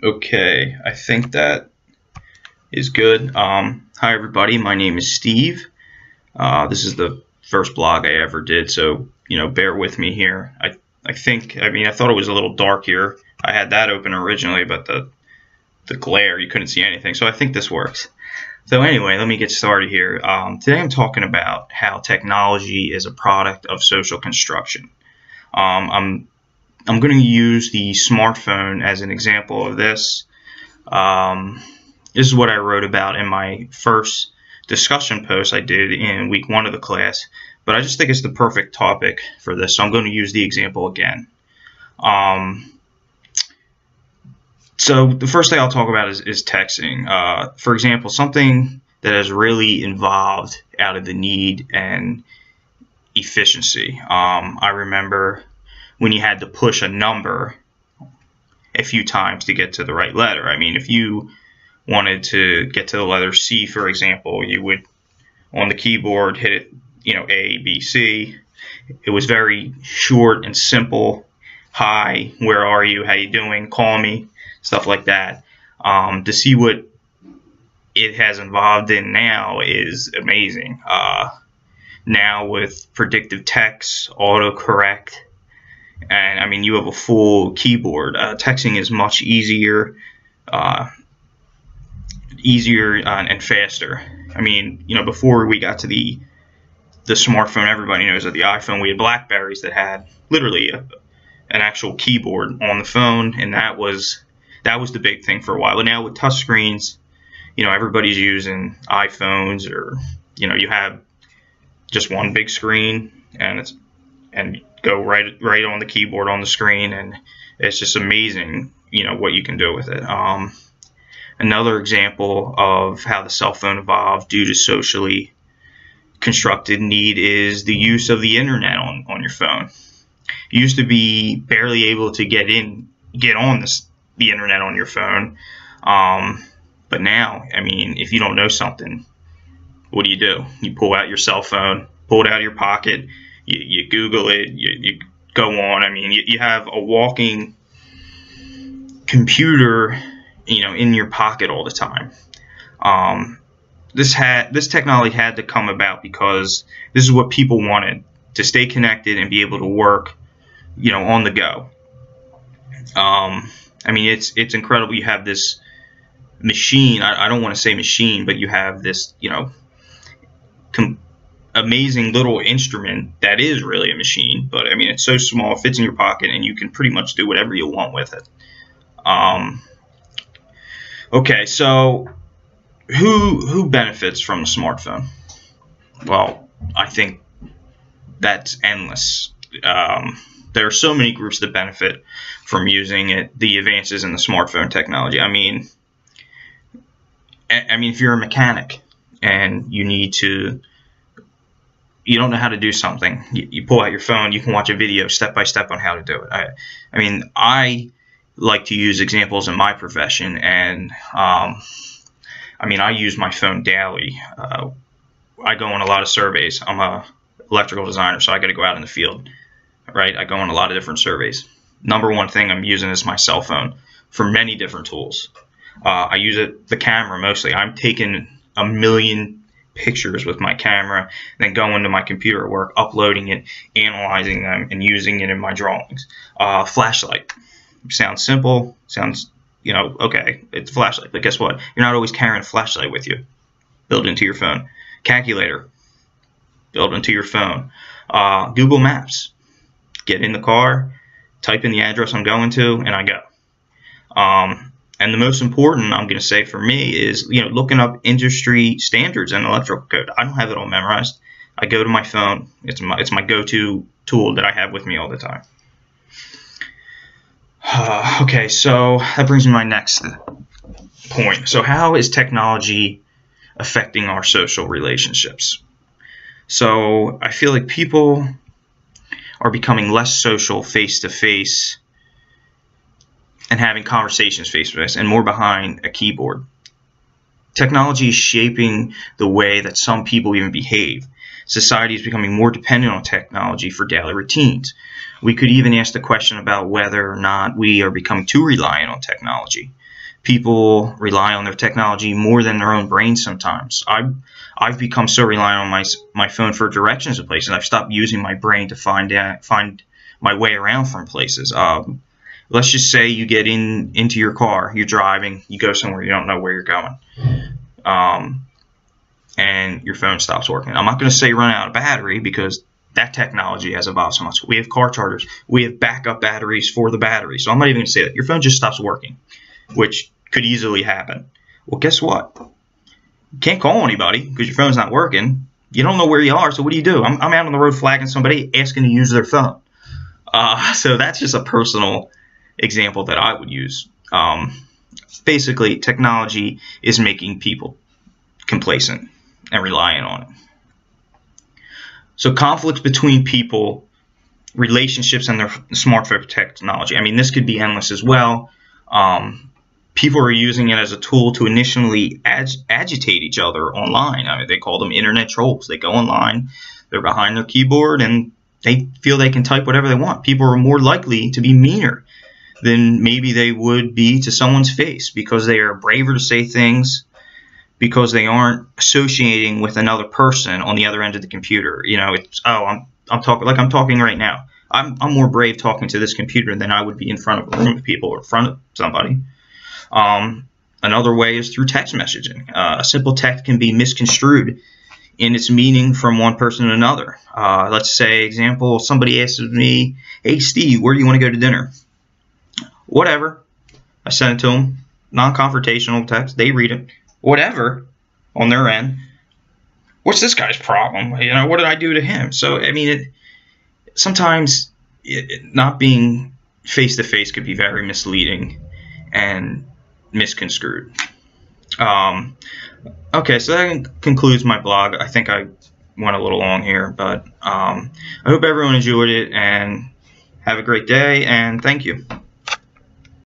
Okay, I think that is good. Hi everybody, my name is Steve. This is the first blog I ever did, so bear with me here. I thought it was a little dark here. I had that open originally, but the glare, you couldn't see anything, so I think this works. So anyway, let me get started here. Today I'm talking about how technology is a product of social construction. I'm going to use the smartphone as an example of this. This is what I wrote about in my first discussion post I did in week 1 of the class, but I just think it's the perfect topic for this, so I'm going to use the example again. So the first thing I'll talk about is texting. For example, something that has really evolved out of the need and efficiency. I remember when you had to push a number a few times to get to the right letter. I mean, if you wanted to get to the letter C, for example, you would on the keyboard hit it, A, B, C. It was very short and simple. Hi, where are you? How you doing? Call me. Stuff like that. To see what it has evolved in now is amazing. Now with predictive text, autocorrect, and I mean you have a full keyboard. Texting is much easier, and faster. I mean, before we got to the smartphone, everybody knows that the iPhone, we had Blackberries that had literally an actual keyboard on the phone, and that was the big thing for a while. But now with touchscreens, everybody's using iPhones, or you have just one big screen, and go right on the keyboard on the screen, and it's just amazing, what you can do with it. Another example of how the cell phone evolved due to socially constructed need is the use of the internet on your phone. You used to be barely able to get on the internet on your phone, but now, I mean, if you don't know something, what do? You pull out your cell phone, pull it out of your pocket, you Google it, you go on. I mean, you have a walking computer, in your pocket all the time. This technology had to come about because this is what people wanted, to stay connected and be able to work, on the go. I mean, it's incredible. You have this machine. I don't want to say machine, but you have this, amazing little instrument that is really a machine. But I mean, it's so small, it fits in your pocket, and you can pretty much do whatever you want with it. Okay, so who benefits from a smartphone? Well, I think that's endless. There are so many groups that benefit from using it, the advances in the smartphone technology. I mean, if you're a mechanic and you don't know how to do something, you pull out your phone, you can watch a video step by step on how to do it. I like to use examples in my profession, and I use my phone daily. I go on a lot of surveys. I'm a electrical designer, so I got to go out in the field, right? I go on a lot of different surveys. Number one thing I'm using is my cell phone for many different tools. I use the camera mostly. I'm taking a million pictures with my camera, then go into my computer at work, uploading it, analyzing them, and using it in my drawings. Flashlight. Sounds simple. Sounds, okay, it's a flashlight. But guess what? You're not always carrying a flashlight with you. Built into your phone. Calculator. Built into your phone. Google Maps. Get in the car, type in the address I'm going to, and I go. And the most important, I'm going to say for me, is looking up industry standards and electrical code. I don't have it all memorized. I go to my phone. It's my go-to tool that I have with me all the time. Okay, so that brings me to my next point. So how is technology affecting our social relationships? So I feel like people are becoming less social face-to-face and having conversations face-to-face and more behind a keyboard. Technology is shaping the way that some people even behave. Society is becoming more dependent on technology for daily routines. We could even ask the question about whether or not we are becoming too reliant on technology. people rely on their technology more than their own brain sometimes. I've become so reliant on my phone for directions to places. I've stopped using my brain to find my way around from places. Let's just say you get into your car, you're driving, you go somewhere, you don't know where you're going, and your phone stops working. I'm not going to say run out of battery, because that technology has evolved so much. We have car chargers. We have backup batteries for the battery. So I'm not even going to say that. Your phone just stops working, which could easily happen. Well, guess what? You can't call anybody because your phone's not working. You don't know where you are, so what do? I'm out on the road flagging somebody, asking to use their phone. So that's just a personal example that I would use. Basically, technology is making people complacent and reliant on it. So conflicts between people, relationships, and their smartphone technology. I mean, this could be endless as well. People are using it as a tool to initially agitate each other online. I mean, they call them internet trolls. They go online, they're behind their keyboard, and they feel they can type whatever they want. People are more likely to be meaner than maybe they would be to someone's face, because they are braver to say things, because they aren't associating with another person on the other end of the computer. You know, it's, oh, I'm talking like I'm talking right now. I'm more brave talking to this computer than I would be in front of a room of people or in front of somebody. Another way is through text messaging. A simple text can be misconstrued in its meaning from one person to another. Let's say, example, somebody asks me, "Hey Steve, where do you want to go to dinner?" Whatever. I send it to them. Non-confrontational text. They read it. Whatever on their end. What's this guy's problem? You know, what did I do to him? So I mean, sometimes not being face to face could be very misleading and misconstrued. Okay, so that concludes my blog. I think I went a little long here, but I hope everyone enjoyed it, and have a great day, and thank you.